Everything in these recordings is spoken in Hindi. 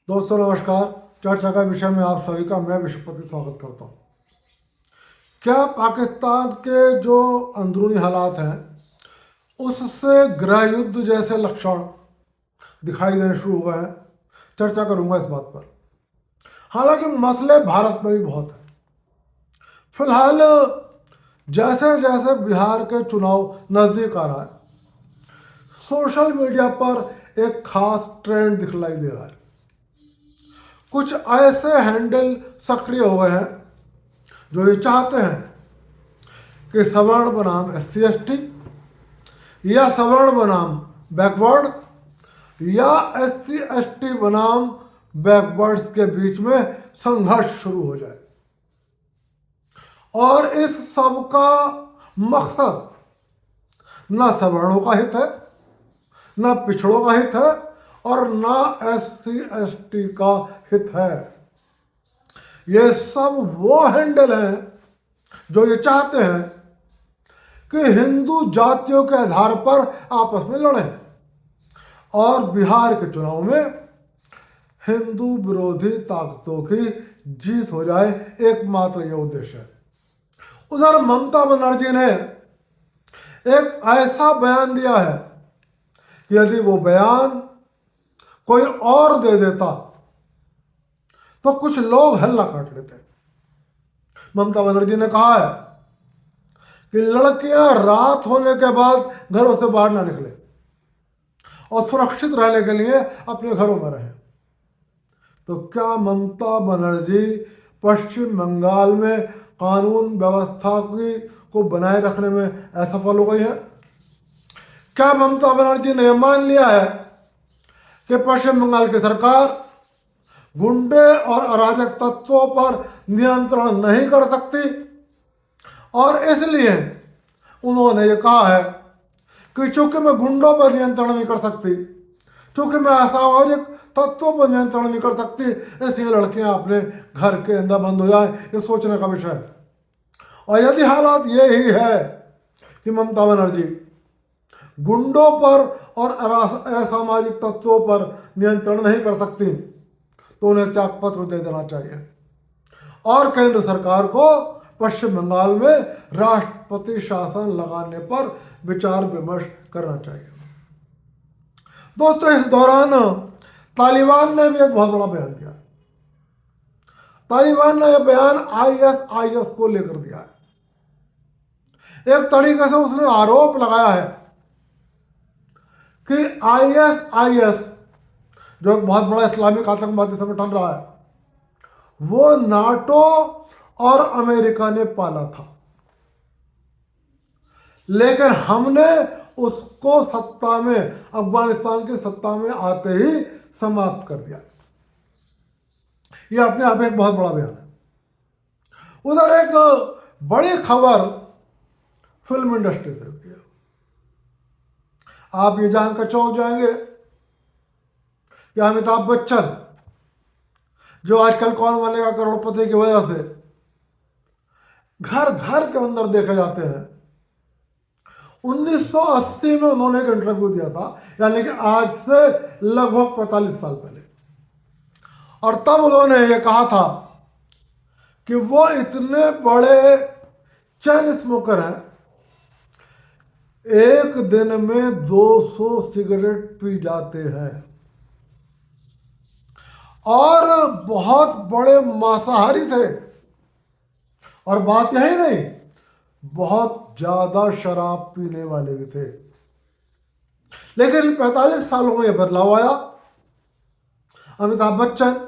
दोस्तों नमस्कार। चर्चा का विषय में आप सभी का मैं विश्वपति स्वागत करता हूँ। क्या पाकिस्तान के जो अंदरूनी हालात हैं उससे गृह युद्ध जैसे लक्षण दिखाई देने शुरू हुए हैं? चर्चा करूंगा इस बात पर। हालांकि मसले भारत में भी बहुत हैं। फिलहाल जैसे जैसे बिहार के चुनाव नज़दीक आ रहा है, सोशल मीडिया पर एक खास ट्रेंड दिखलाई दे रहा है। कुछ ऐसे हैंडल सक्रिय हो गए हैं जो ये चाहते हैं कि सवर्ण बनाम SC/ST या सवर्ण बनाम बैकवर्ड या SC/ST बनाम बैकवर्ड्स के बीच में संघर्ष शुरू हो जाए। और इस सब का मकसद न सवर्णों का हित है, न पिछड़ों का हित है और न SC/ST का हित है। ये सब वो हैंडल हैं जो ये चाहते हैं कि हिंदू जातियों के आधार पर आपस में लड़ें और बिहार के चुनाव में हिंदू विरोधी ताकतों की जीत हो जाए। एकमात्र ये उद्देश्य है। उधर ममता बनर्जी ने एक ऐसा बयान दिया है कि यदि वो बयान कोई और दे देता तो कुछ लोग हल्ला काट लेते। ममता बनर्जी ने कहा है कि लड़कियां रात होने के बाद घरों से बाहर ना निकले और सुरक्षित रहने के लिए अपने घरों में रहें। तो क्या ममता बनर्जी पश्चिम बंगाल में कानून व्यवस्था को बनाए रखने में असफल हो गई है? क्या ममता बनर्जी ने यह मान लिया है कि पश्चिम बंगाल की सरकार गुंडे और अराजक तत्वों पर नियंत्रण नहीं कर सकती और इसलिए उन्होंने ये कहा है कि चूंकि मैं गुंडों पर नियंत्रण नहीं कर सकती, चूंकि मैं असामाजिक तत्वों पर नियंत्रण नहीं कर सकती, इसलिए लड़कियां अपने घर के अंदर बंद हो जाए। ये सोचने का विषय है। और यदि हालात ये ही है कि ममता बनर्जी गुंडों पर और असामाजिक तत्वों पर नियंत्रण नहीं कर सकती तो उन्हें त्यागपत्र दे देना चाहिए और केंद्र सरकार को पश्चिम बंगाल में राष्ट्रपति शासन लगाने पर विचार विमर्श करना चाहिए। दोस्तों, इस दौरान तालिबान ने भी एक बहुत बड़ा बयान दिया। तालिबान ने यह बयान ISIS को लेकर दिया है। एक तरीके से उसने आरोप लगाया है कि ISIS जो एक बहुत बड़ा इस्लामिक आतंकवादी संगठन रहा है, वो नाटो और अमेरिका ने पाला था, लेकिन हमने उसको सत्ता में, अफगानिस्तान की सत्ता में आते ही समाप्त कर दिया। यह अपने आप में एक बहुत बड़ा बयान है। उधर एक बड़ी खबर फिल्म इंडस्ट्री से भी है। आप ये जानकर चौंक जाएंगे कि अमिताभ बच्चन, जो आजकल कौन बनेगा करोड़पति की वजह से घर घर के अंदर देखे जाते हैं, 1980 में उन्होंने एक इंटरव्यू दिया था, यानी कि आज से लगभग 45 साल पहले। और तब उन्होंने ये कहा था कि वो इतने बड़े चैन स्मोकर हैं, एक दिन में 200 सिगरेट पी जाते हैं और बहुत बड़े मांसाहारी थे। और बात यही नहीं, बहुत ज्यादा शराब पीने वाले भी थे। लेकिन 45 सालों में यह बदलाव आया। अमिताभ बच्चन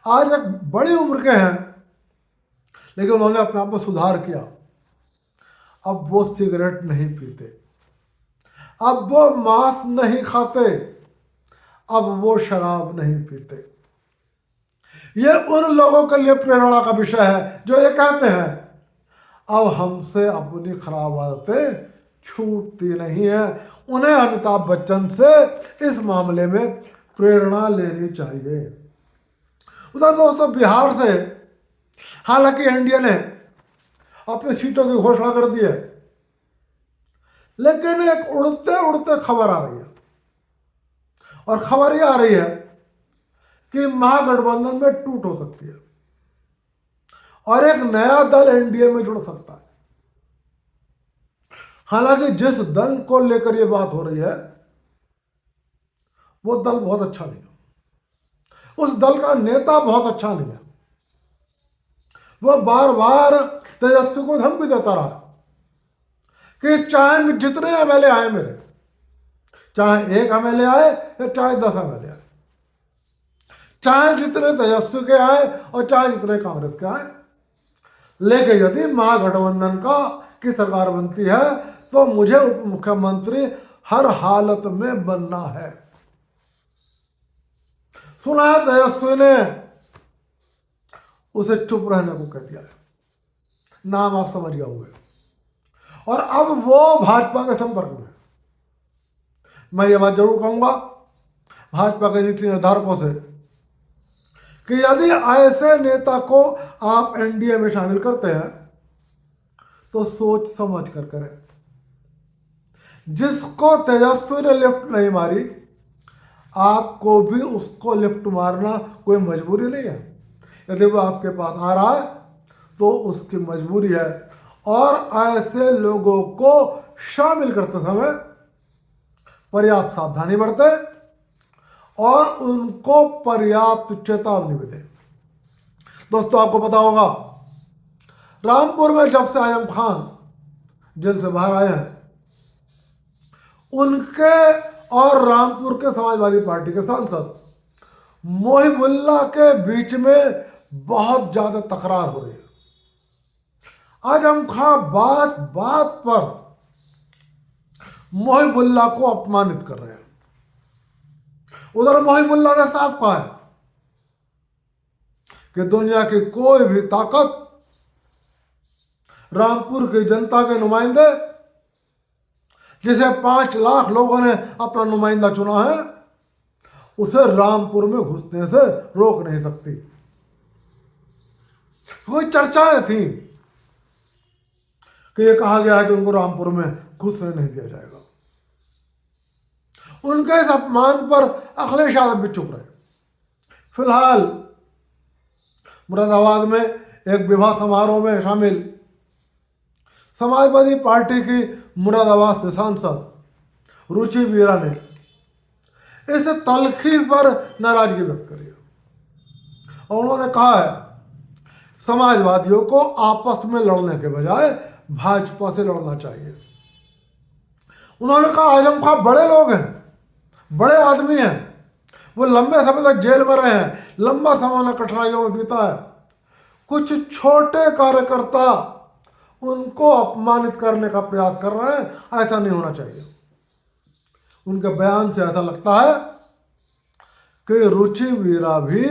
आज एक बड़ी उम्र के हैं, लेकिन उन्होंने अपने आप में सुधार किया। अब वो सिगरेट नहीं पीते, अब वो मांस नहीं खाते, अब वो शराब नहीं पीते। ये उन लोगों के लिए प्रेरणा का विषय है जो ये कहते हैं अब हमसे अपनी खराब आदतें छूटती नहीं है। उन्हें अमिताभ बच्चन से इस मामले में प्रेरणा लेनी चाहिए। उधर दोस्तों, बिहार से हालांकि एनडीए ने अपनी सीटों की घोषणा कर दी है, लेकिन एक उड़ते उड़ते खबर आ रही है। और खबर ये आ रही है कि महागठबंधन में टूट हो सकती है और एक नया दल एनडीए में जुड़ सकता है। हालांकि जिस दल को लेकर यह बात हो रही है वो दल बहुत अच्छा नहीं है, उस दल का नेता बहुत अच्छा नहीं है। वो बार बार तेजस्वी को धमकी देता रहा कि चाहे जितने एमएलए आए मेरे, चाहे 1 एमएलए आए या चाहे 10 एमएलए आए, चाहे जितने तेजस्वी के आए और चाहे जितने कांग्रेस के आए, लेकिन यदि महागठबंधन की सरकार बनती है तो मुझे उप मुख्यमंत्री हर हालत में बनना है। सुना है तेजस्वी ने उसे चुप रहने को कह दिया है, नाम आप समझ गए होंगे। और अब वो भाजपा के संपर्क में। मैं ये बात जरूर कहूंगा भाजपा के नीति निर्धारकों से कि यदि ऐसे नेता को आप एनडीए में शामिल करते हैं तो सोच समझ कर करें। जिसको तेजस्वी ने लिफ्ट नहीं मारी, आपको भी उसको लिफ्ट मारना कोई मजबूरी नहीं है। यदि वो आपके पास आ रहा है तो उसकी मजबूरी है। और ऐसे लोगों को शामिल करते समय पर्याप्त सावधानी बरते और उनको पर्याप्त चेतावनी भी दें। दोस्तों, आपको पता होगा रामपुर में जब से आजम खान जेल से बाहर आए हैं, उनके और रामपुर के समाजवादी पार्टी के सांसद मोहिबुल्ला के बीच में बहुत ज्यादा तकरार हो रही है। आजम खान बात बात पर मोहिबुल्ला को अपमानित कर रहे हैं। उधर मोहिबुल्ला ने साफ कहा है कि दुनिया की कोई भी ताकत रामपुर की जनता के नुमाइंदे, जिसे 5 लाख लोगों ने अपना नुमाइंदा चुना है, उसे रामपुर में घुसने से रोक नहीं सकती। कोई चर्चाएं थी कि ये कहा गया है कि उनको रामपुर में घुसने नहीं दिया जाएगा। उनके इस अपमान पर अखिलेश यादव भी चुप रहे। फिलहाल मुरादाबाद में एक विवाह समारोह में शामिल समाजवादी पार्टी की मुरादाबाद से सांसद रुचि वीरा ने इस तलखी पर नाराजगी व्यक्त करी है और उन्होंने कहा है समाजवादियों को आपस में लड़ने के बजाय भाजपा से लड़ना चाहिए। उन्होंने कहा आजम खान बड़े लोग हैं, बड़े आदमी हैं, वो लंबे समय तक जेल में रहे हैं, लंबा समय कठिनाइयों में बीता है। कुछ छोटे कार्यकर्ता उनको अपमानित करने का प्रयास कर रहे हैं, ऐसा नहीं होना चाहिए। उनके बयान से ऐसा लगता है कि रुचि वीरा भी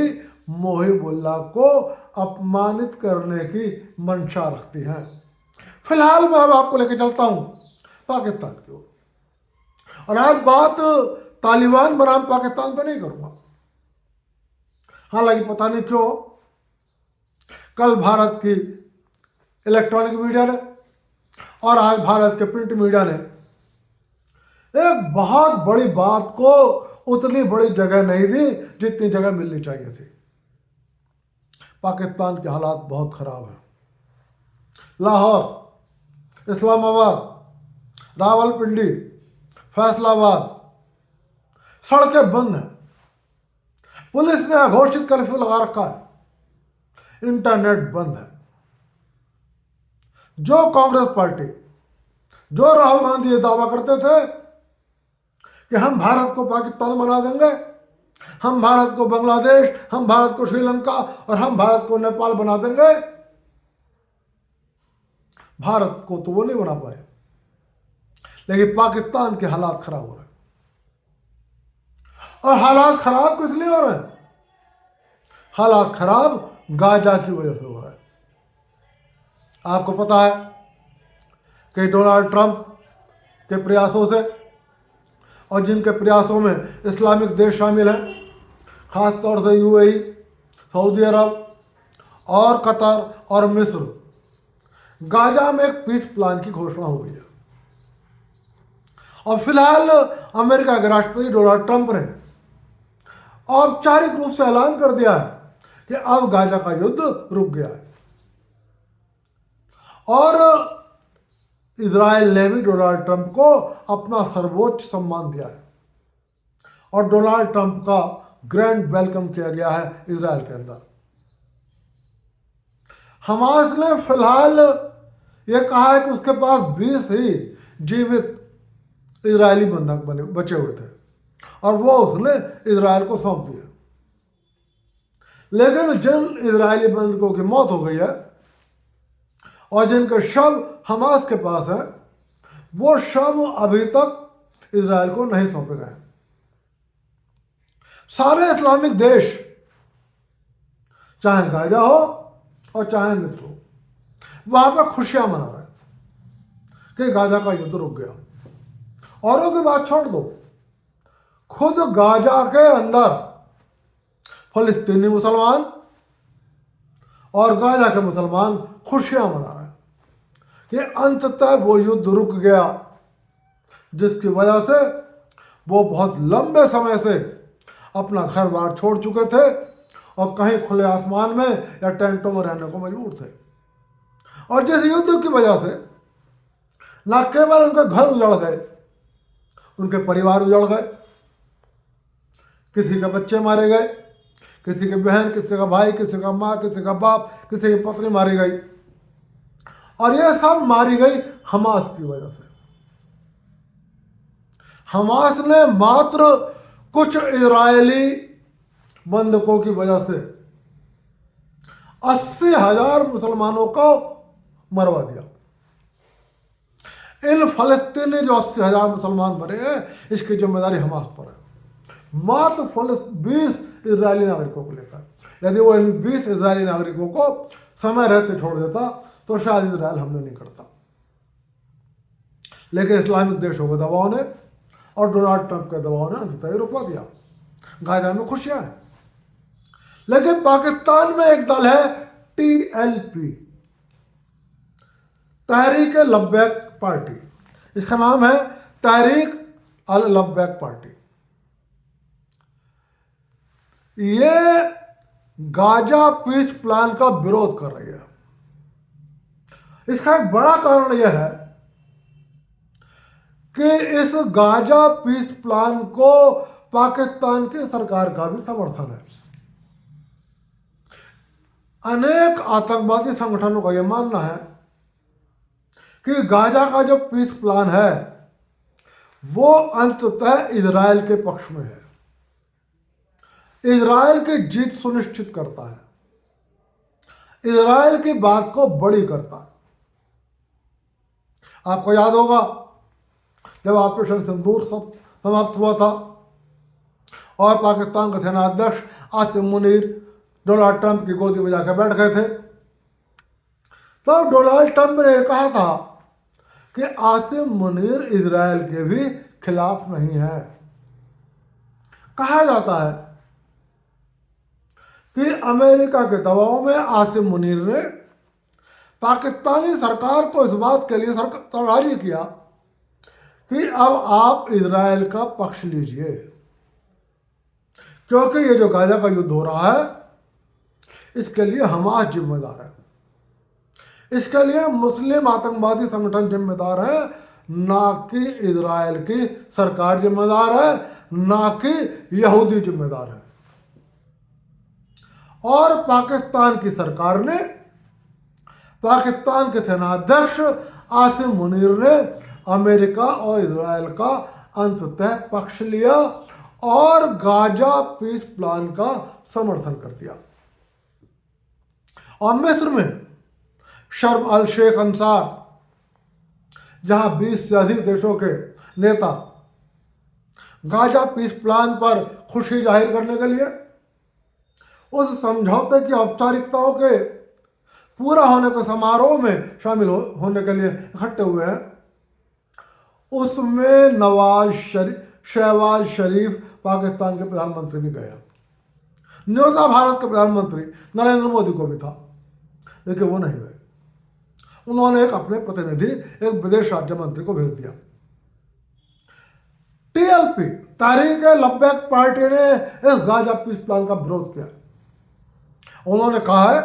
मोहिबुल्ला को अपमानित करने की मंशा रखती हैं। फिलहाल मैं अब आपको लेकर चलता हूं पाकिस्तान की ओर, और आज बात तालिबान बनाम पाकिस्तान पर नहीं करूंगा। हालांकि पता नहीं क्यों कल भारत की इलेक्ट्रॉनिक मीडिया ने और आज भारत के प्रिंट मीडिया ने एक बहुत बड़ी बात को उतनी बड़ी जगह नहीं दी जितनी जगह मिलनी चाहिए थी। पाकिस्तान के हालात बहुत खराब हैं। लाहौर, इस्लामाबाद, रावलपिंडी, फैसलाबाद सड़कें बंद हैं। पुलिस ने अघोषित कर्फ्यू लगा रखा है। इंटरनेट बंद है। जो कांग्रेस पार्टी, जो राहुल गांधी ये दावा करते थे कि हम भारत को पाकिस्तान बना देंगे, हम भारत को बांग्लादेश, हम भारत को श्रीलंका और हम भारत को नेपाल बना देंगे, भारत को तो वो नहीं बना पाए। लेकिन पाकिस्तान के हालात खराब हो रहे हैं। और हालात खराब किस लिए हो रहे हैं? हालात खराब गाजा की वजह से हो रहा है। आपको पता है कि डोनाल्ड ट्रंप के प्रयासों से, और जिनके प्रयासों में इस्लामिक देश शामिल हैं, खासतौर से यूएई, सऊदी अरब और कतर और मिस्र, गाजा में एक पीस प्लान की घोषणा हो गई है। और फिलहाल अमेरिका के राष्ट्रपति डोनाल्ड ट्रंप ने औपचारिक रूप से ऐलान कर दिया है कि अब गाजा का युद्ध रुक गया है। और इजराइल ने भी डोनाल्ड ट्रंप को अपना सर्वोच्च सम्मान दिया है और डोनाल्ड ट्रंप का ग्रैंड वेलकम किया गया है इजराइल के अंदर। हमास ने फिलहाल यह कहा है कि उसके पास 20 ही जीवित इजरायली बंधक बचे हुए थे और वो उसने इजराइल को सौंप दिया। लेकिन जिन इजरायली बंधकों की मौत हो गई है और जिनके शव हमास के पास है, वो शव अभी तक इजराइल को नहीं सौंपे गए। सारे इस्लामिक देश, चाहे गाजा हो और चाहे मिस्र हो, वहां पर खुशियां मना रहे हैं कि गाजा का युद्ध रुक गया। औरों की बात छोड़ दो, खुद गाजा के अंदर फलस्तीनी मुसलमान और गाजा के मुसलमान खुशियां मना रहे हैं कि अंततः वो युद्ध रुक गया, जिसकी वजह से वो बहुत लंबे समय से अपना घर बार छोड़ चुके थे और कहीं खुले आसमान में या टेंटों में रहने को मजबूर थे। और जिस युद्ध की वजह से न केवल उनके घर उजड़ गए, उनके परिवार उजड़ गए, किसी के बच्चे मारे गए, किसी की बहन, किसी का भाई, किसी का माँ, किसी का बाप, किसी की पत्नी मारी गई, और यह सब मारी गई हमास की वजह से। हमास ने मात्र कुछ इजरायली बंधकों की वजह से 80,000 मुसलमानों को मरवा दिया। इन फलस्तीनी जो 80,000 मुसलमान मरे हैं, इसकी जिम्मेदारी हमास पर है, मात्र 20 इजरायली नागरिकों को लेकर। यदि वो इन 20 इजरायली नागरिकों को समय रहते छोड़ देता तो शायद इजराइल हमले नहीं करता। लेकिन इस्लामिक देशों के दबाव ने और डोनाल्ड ट्रंप के दबाव ने अंततः रुकवा दिया। गाजा में खुशियां हैं। लेकिन पाकिस्तान में एक दल है TLP, तहरीक लब्बैक पार्टी। इसका नाम है तहरीक अल लब्बैक पार्टी। ये गाजा पीस प्लान का विरोध कर रही है। इसका एक बड़ा कारण यह है कि इस गाजा पीस प्लान को पाकिस्तान की सरकार का भी समर्थन है। अनेक आतंकवादी संगठनों का यह मानना है कि गाजा का जो पीस प्लान है वो अंततः इजराइल के पक्ष में है, इजराइल की जीत सुनिश्चित करता है, इजराइल की बात को बड़ी करता है। आपको याद होगा जब ऑपरेशन सिंदूर समाप्त हुआ था और पाकिस्तान के सेनाध्यक्ष आसिम मुनीर डोनाल्ड ट्रंप की गोदी में जाकर बैठ गए थे, तब डोनाल्ड ट्रंप ने कहा था कि आसिम मुनीर इजराइल के भी खिलाफ नहीं है। कहा जाता है कि अमेरिका के दबाव में आसिम मुनीर ने पाकिस्तानी सरकार को इस बात के लिए सरकारी किया कि अब आप इजराइल का पक्ष लीजिए, क्योंकि ये जो गाजा का युद्ध हो रहा है इसके लिए हमास जिम्मेदार है, इसके लिए मुस्लिम आतंकवादी संगठन जिम्मेदार है, ना कि इजराइल की सरकार जिम्मेदार है, ना कि यहूदी जिम्मेदार है। और पाकिस्तान की सरकार ने, पाकिस्तान के सेनाध्यक्ष आसिम मुनीर ने अमेरिका और इजराइल का अंततः पक्ष लिया और गाजा पीस प्लान का समर्थन कर दिया। और मिस्र में शर्म अल शेख अंसार, जहां 20 से अधिक देशों के नेता गाजा पीस प्लान पर खुशी जाहिर करने के लिए उस समझौते की औपचारिकताओं के पूरा होने के समारोह में शामिल होने के लिए इकट्ठे हुए हैं, उसमें शहबाज शरीफ पाकिस्तान के प्रधानमंत्री भी गया। न्योता भारत के प्रधानमंत्री नरेंद्र मोदी को भी था, लेकिन वो नहीं गए। उन्होंने एक अपने प्रतिनिधि, एक विदेश राज्य मंत्री को भेज दिया। TLP तहरीक लब्बैक पार्टी ने इस गाजा पीस प्लान का विरोध किया। उन्होंने कहा है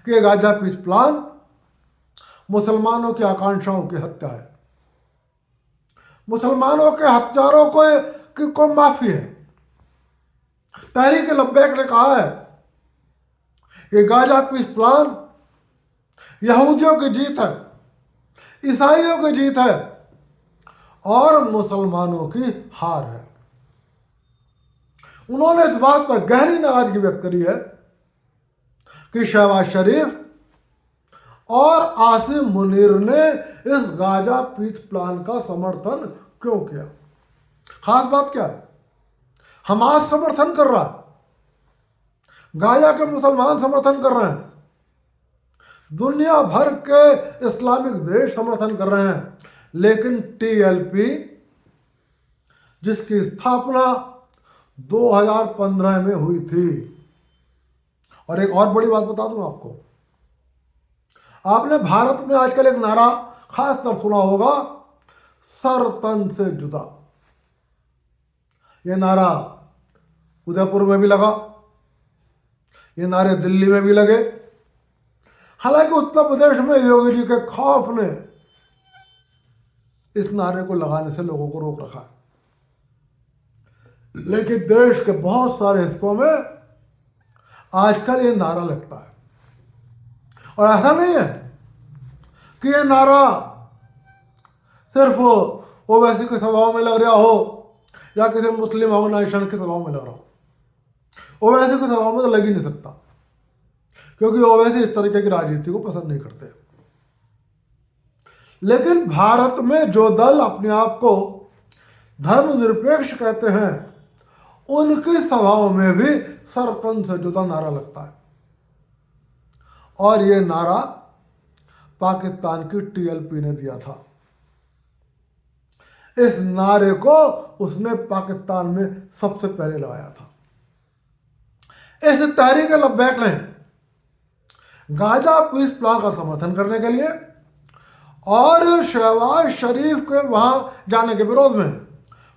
कि गाजा पीस प्लान मुसलमानों की आकांक्षाओं की हत्या है, मुसलमानों के हत्यारों को माफी है। तहरीक लब्बैक ने कहा है कि गाजा पीस प्लान यहूदियों की जीत है, ईसाइयों की जीत है और मुसलमानों की हार है। उन्होंने इस बात पर गहरी नाराजगी व्यक्त करी है कि शहबाज शरीफ और आसिम मुनीर ने इस गाजा पीस प्लान का समर्थन क्यों किया। खास बात क्या है, हमास समर्थन कर रहा है, गाजा के मुसलमान समर्थन कर रहे हैं, दुनिया भर के इस्लामिक देश समर्थन कर रहे हैं, लेकिन टीएलपी जिसकी स्थापना 2015 में हुई थी। और एक और बड़ी बात बता दूं आपको, आपने भारत में आजकल एक नारा खासकर सुना होगा, सर तन से जुदा। ये नारा उदयपुर में भी लगा, ये नारे दिल्ली में भी लगे। हालांकि उत्तर प्रदेश में योगी जी के खौफ ने इस नारे को लगाने से लोगों को रोक रखा है, लेकिन देश के बहुत सारे हिस्सों में आजकल ये नारा लगता है। और ऐसा नहीं है कि ये नारा सिर्फ ओवैसी की सभाओं में लग रहा हो या किसी मुस्लिम ऑर्गेनाइजेशन की सभाओं में लग रहा हो। ओवैसी की सभाओं में तो लग ही नहीं सकता, क्योंकि ओवैसी इस तरीके की राजनीति को पसंद नहीं करते। लेकिन भारत में जो दल अपने आप को धर्मनिरपेक्ष कहते हैं, उनकी सभाओं में भी सरतन से जुदा नारा लगता है। और ये नारा पाकिस्तान की टीएलपी ने दिया था। इस नारे को उसने पाकिस्तान में सबसे पहले लगाया था। इस तहरीक लब्बैक ने गाजा पीस प्लान का समर्थन करने के लिए और शहबाज शरीफ के वहां जाने के विरोध में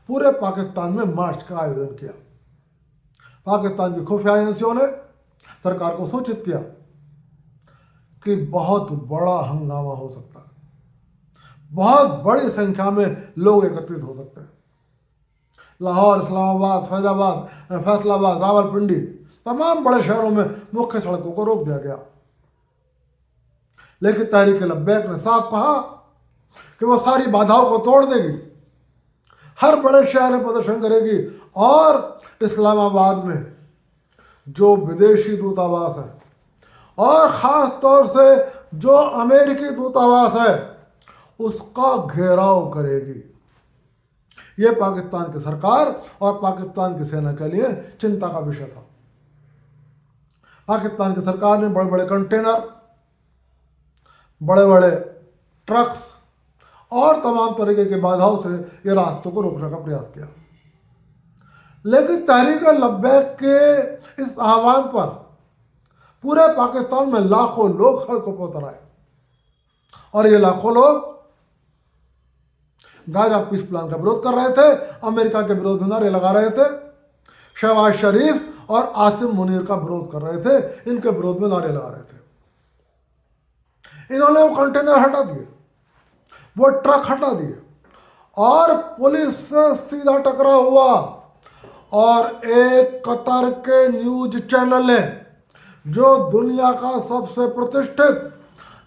पूरे पाकिस्तान में मार्च का आयोजन किया। पाकिस्तान की खुफिया एजेंसियों ने सरकार को सूचित किया कि बहुत बड़ा हंगामा हो सकता है, बहुत बड़ी संख्या में लोग एकत्रित हो सकते हैं। लाहौर, इस्लामाबाद, फैजाबाद, फैसलाबाद, रावलपिंडी, तमाम बड़े शहरों में मुख्य सड़कों को रोक दिया गया। लेकिन तहरीक लब्बैक ने साफ कहा कि वो सारी बाधाओं को तोड़ देगी, हर बड़े शहर में प्रदर्शन करेगी और इस्लामाबाद में जो विदेशी दूतावास है और ख़ास तौर से जो अमेरिकी दूतावास है उसका घेराव करेगी। ये पाकिस्तान की सरकार और पाकिस्तान की सेना के लिए चिंता का विषय था। पाकिस्तान की सरकार ने बड़े बड़े कंटेनर, बड़े बड़े ट्रक्स और तमाम तरीके की बाधाओं से ये रास्तों को रोकने का प्रयास किया। लेकिन तहरीक लब्बैक के इस आह्वान पर पूरे पाकिस्तान में लाखों लोग सड़कों पर उतर आए और ये लाखों लोग गाजा पीस प्लान का विरोध कर रहे थे, अमेरिका के विरोध में नारे लगा रहे थे, शहबाज शरीफ और आसिम मुनीर का विरोध कर रहे थे, इनके विरोध में नारे लगा रहे थे। इन्होंने वो कंटेनर हटा दिए, वो ट्रक हटा दिए और पुलिस से सीधा टकराव हुआ और एक कतर के न्यूज चैनल ने, जो दुनिया का सबसे प्रतिष्ठित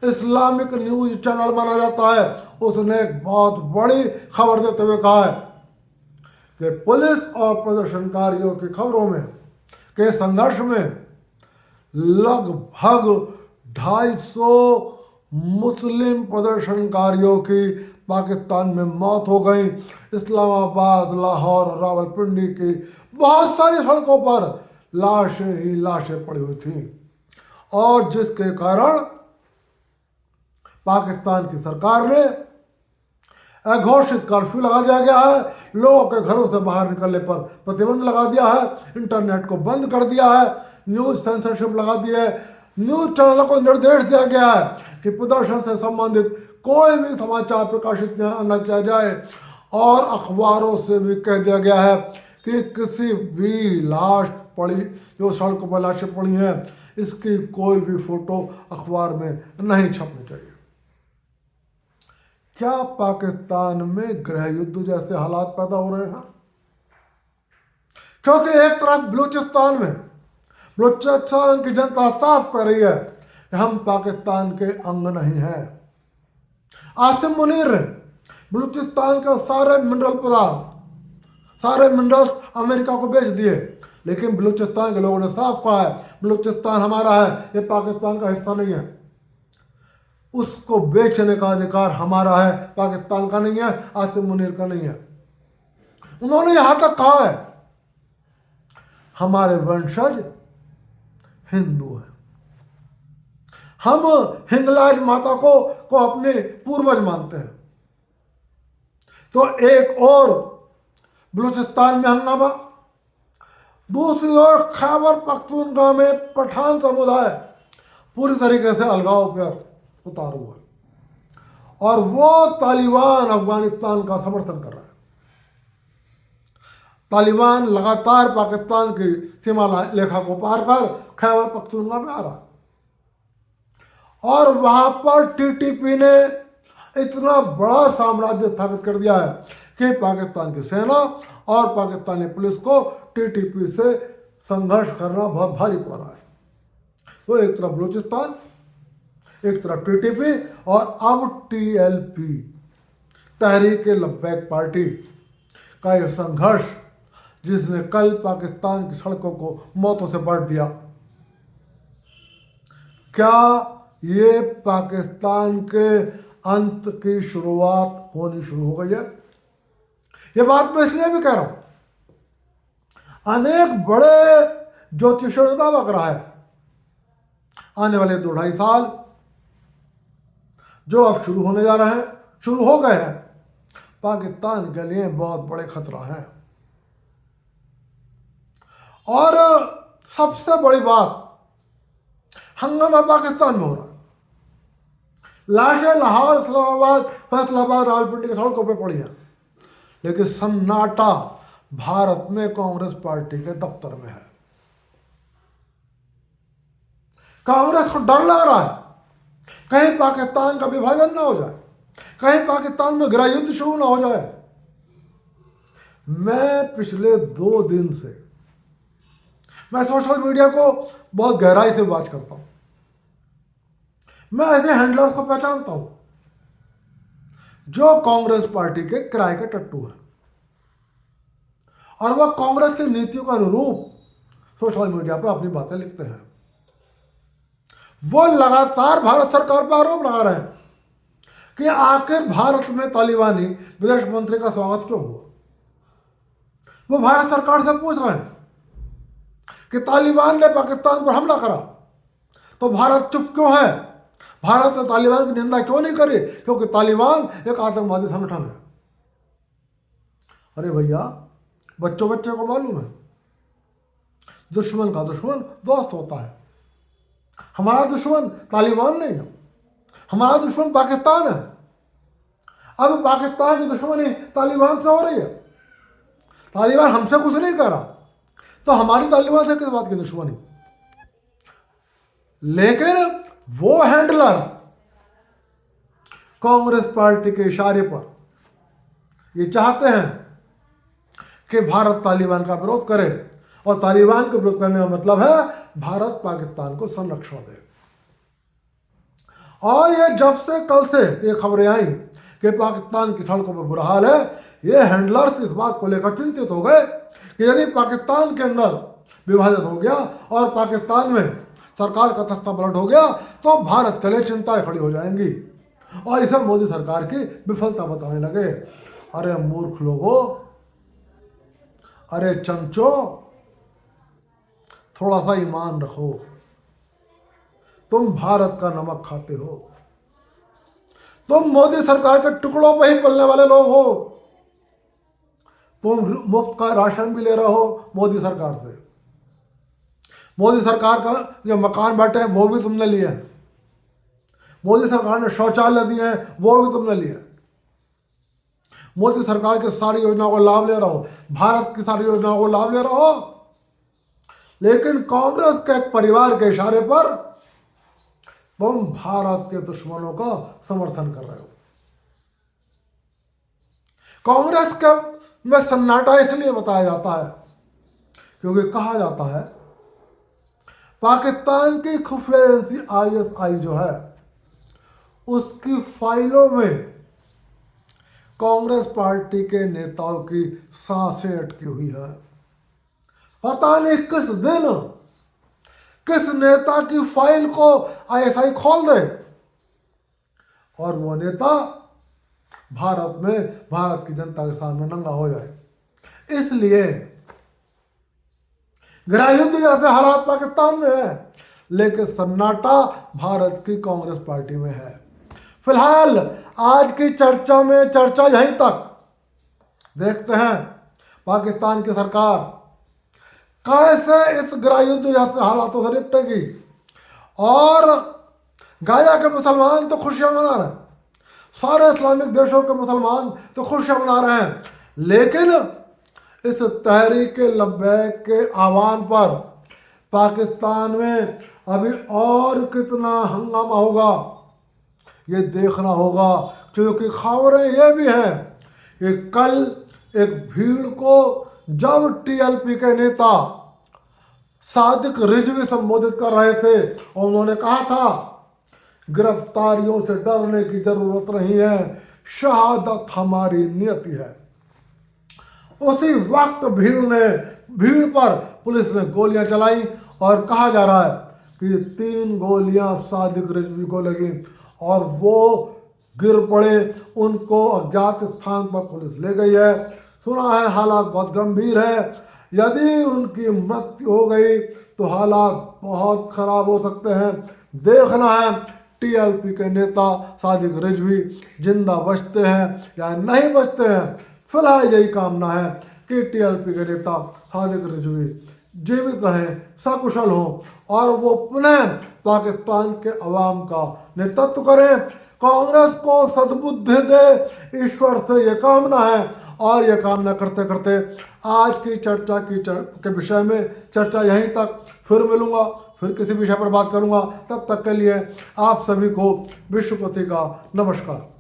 इस्लामिक न्यूज चैनल माना जाता है, उसने एक बहुत बड़ी खबर देते हुए कहा है कि पुलिस और प्रदर्शनकारियों की खबरों में के संघर्ष में लगभग 250 मुस्लिम प्रदर्शनकारियों की पाकिस्तान में मौत हो गई। इस्लामाबाद, लाहौर, रावलपिंडी की बहुत सारी सड़कों पर लाशें ही लाशें पड़ी हुई थीं और जिसके कारण पाकिस्तान की सरकार ने अघोषित कर्फ्यू लगा दिया गया है, लोगों के घरों से बाहर निकलने पर प्रतिबंध लगा दिया है, इंटरनेट को बंद कर दिया है, न्यूज सेंसरशिप लगा दी है, न्यूज चैनलों को निर्देश दिया गया है कि प्रदर्शन से संबंधित कोई भी समाचार प्रकाशित न किया जाए और अखबारों से भी कह दिया गया है कि किसी भी लाश पड़ी, जो सड़क पर लाशें पड़ी हैं, इसकी कोई भी फोटो अखबार में नहीं छपनी चाहिए। क्या पाकिस्तान में गृह युद्ध जैसे हालात पैदा हो रहे हैं? क्योंकि एक तरफ बलूचिस्तान की जनता साफ कर रही है कि हम पाकिस्तान के अंग नहीं हैं। आसिम मुनीर ने बलूचिस्तान के सारे मिनरल्स अमेरिका को बेच दिए, लेकिन बलूचिस्तान के लोगों ने साफ कहा है बलूचिस्तान हमारा है, ये पाकिस्तान का हिस्सा नहीं है। उसको बेचने का अधिकार हमारा है, पाकिस्तान का नहीं है, आसिम मुनीर का नहीं है। उन्होंने यहां तक कहा है हमारे वंशज हिंदू हैं, हम हिंगलाज माता को अपने पूर्वज मानते हैं। तो एक और बलूचिस्तान में हंगामा, दूसरी ओर खैबर पख्तूनख्वा में पठान समुदाय पूरी तरीके से अलगाव पर उतार हुआ है और वो तालिबान अफगानिस्तान का समर्थन कर रहा है। तालिबान लगातार पाकिस्तान की सीमा रेखा को पार कर खैबर पख्तूनख्वा में आ रहा है और वहां पर टीटीपी ने इतना बड़ा साम्राज्य स्थापित कर दिया है कि पाकिस्तान की सेना और पाकिस्तानी पुलिस को टीटीपी से संघर्ष करना बहुत भारी पड़ रहा है। तो एक तरफ बलूचिस्तान, एक तरफ टीटीपी और अब टीएलपी, तहरीक-ए-लब्बैक पार्टी का यह संघर्ष, जिसने कल पाकिस्तान की सड़कों को मौतों से भर दिया। क्या ये पाकिस्तान के अंत की शुरुआत होनी शुरू हो गई है? ये बात मैं इसलिए भी कह रहा हूं, अनेक बड़े ज्योतिषों ने दावा करा है आने वाले 2-2.5 साल जो अब शुरू होने जा रहे हैं, शुरू हो गए हैं, पाकिस्तान के लिए बहुत बड़े खतरा हैं। और सबसे बड़ी बात, हंगामा पाकिस्तान में हो रहा है। लाशें लाहौर, इस्लामाबाद, फैसलाबाद, रावलपिंडी की सड़कों पर पड़ी हैं, लेकिन सन्नाटा भारत में कांग्रेस पार्टी के दफ्तर में है। कांग्रेस को डर लग रहा है कहीं पाकिस्तान का विभाजन ना हो जाए, कहीं पाकिस्तान में गृह युद्ध शुरू ना हो जाए। मैं पिछले 2 दिन से मैं सोशल मीडिया को बहुत गहराई से बात करता हूं। मैं ऐसे हैंडलर्स को पहचानता हूं जो कांग्रेस पार्टी के किराए के टट्टू हैं और वह कांग्रेस की नीतियों के अनुरूप सोशल मीडिया पर अपनी बातें लिखते हैं। वो लगातार भारत सरकार पर आरोप लगा रहे हैं कि आखिर भारत में तालिबानी विदेश मंत्री का स्वागत क्यों हुआ। वो भारत सरकार से पूछ रहे हैं कि तालिबान ने पाकिस्तान पर हमला करा तो भारत चुप क्यों है, भारत ने तालिबान की निंदा क्यों नहीं करी, क्योंकि तालिबान एक आतंकवादी संगठन है। अरे भैया, बच्चों को मालूम है दुश्मन का दुश्मन दोस्त होता है। हमारा दुश्मन तालिबान नहीं है, हमारा दुश्मन पाकिस्तान है। अब पाकिस्तान की दुश्मनी तालिबान से हो रही है, तालिबान हमसे कुछ नहीं कर रहा, तो हमारी तालिबान से किस बात की दुश्मनी। लेकिन वो हैंडलर कांग्रेस पार्टी के इशारे पर ये चाहते हैं कि भारत तालिबान का विरोध करे, और तालिबान का विरोध करने का मतलब है भारत पाकिस्तान को संरक्षण दे। और ये जब से कल से ये खबरें आई कि पाकिस्तान की सड़कों पर बुरा हाल है, ये हैंडलर्स इस बात को लेकर चिंतित हो गए कि यदि पाकिस्तान के अंदर विभाजन हो गया और पाकिस्तान में सरकार का तख्ता पलट हो गया तो भारत के लिए चिंताएं खड़ी हो जाएंगी और इसे मोदी सरकार की विफलता बताने लगे। अरे मूर्ख लोगों, अरे चमचो, थोड़ा सा ईमान रखो। तुम भारत का नमक खाते हो, तुम मोदी सरकार के टुकड़ों पर ही पलने वाले लोग हो। तुम मुफ्त का राशन भी ले रहे हो मोदी सरकार से, मोदी सरकार का जो मकान बांटे हैं वो भी तुमने लिए हैं, मोदी सरकार ने शौचालय दिए हैं वो भी तुमने लिए हैं, मोदी सरकार की सारी योजनाओं का लाभ ले रहा हो, भारत की सारी योजनाओं को लाभ ले रहा हो, लेकिन कांग्रेस के एक परिवार के इशारे पर तुम भारत के दुश्मनों का समर्थन कर रहे हो। कांग्रेस के में सन्नाटा इसलिए बताया जाता है क्योंकि कहा जाता है पाकिस्तान की खुफिया एजेंसी आईएसआई जो है उसकी फाइलों में कांग्रेस पार्टी के नेताओं की सांसें अटकी हुई है। पता नहीं किस दिन किस नेता की फाइल को आईएसआई खोल दे और वो नेता भारत में भारत की जनता के सामने नंगा हो जाए। इसलिए गृहयुद्ध जैसे हालात पाकिस्तान में है, लेकिन सन्नाटा भारत की कांग्रेस पार्टी में है। फिलहाल आज की चर्चा में चर्चा यहीं तक। देखते हैं पाकिस्तान की सरकार कैसे इस गृहयुद्ध जैसे हालातों से निपटेगी। और गाजा के मुसलमान तो खुशियां मना रहे हैं, सारे इस्लामिक देशों के मुसलमान तो खुशियां मना रहे हैं, लेकिन इस तहरीक लब्बैक के आह्वान पर पाकिस्तान में अभी और कितना हंगामा होगा ये देखना होगा। क्योंकि खबरें ये भी हैं कि कल एक भीड़ को जब टीएलपी के नेता सादिक रिजवी संबोधित कर रहे थे और उन्होंने कहा था गिरफ्तारियों से डरने की जरूरत नहीं है, शहादत हमारी नियति है, उसी वक्त भीड़ पर पुलिस ने गोलियां चलाई और कहा जा रहा है कि 3 गोलियां सादिक रिजवी को लगी और वो गिर पड़े। उनको अज्ञात स्थान पर पुलिस ले गई है। सुना है हालात बहुत गंभीर है, यदि उनकी मृत्यु हो गई तो हालात बहुत खराब हो सकते हैं। देखना है टीएलपी के नेता सादिक रिजवी जिंदा बचते हैं या नहीं बचते हैं। फिलहाल यही कामना है कि टीएलपी के नेता सादिक रिजवी जीवित रहें, सकुशल हों और वो पुनः पाकिस्तान के अवाम का नेतृत्व करें। कांग्रेस को सद्बुद्धि दे, ईश्वर से ये कामना है। और ये कामना करते करते आज की चर्चा के विषय में चर्चा यहीं तक। फिर मिलूंगा, फिर किसी विषय पर बात करूंगा। तब तक के लिए आप सभी को विश्वपति का नमस्कार।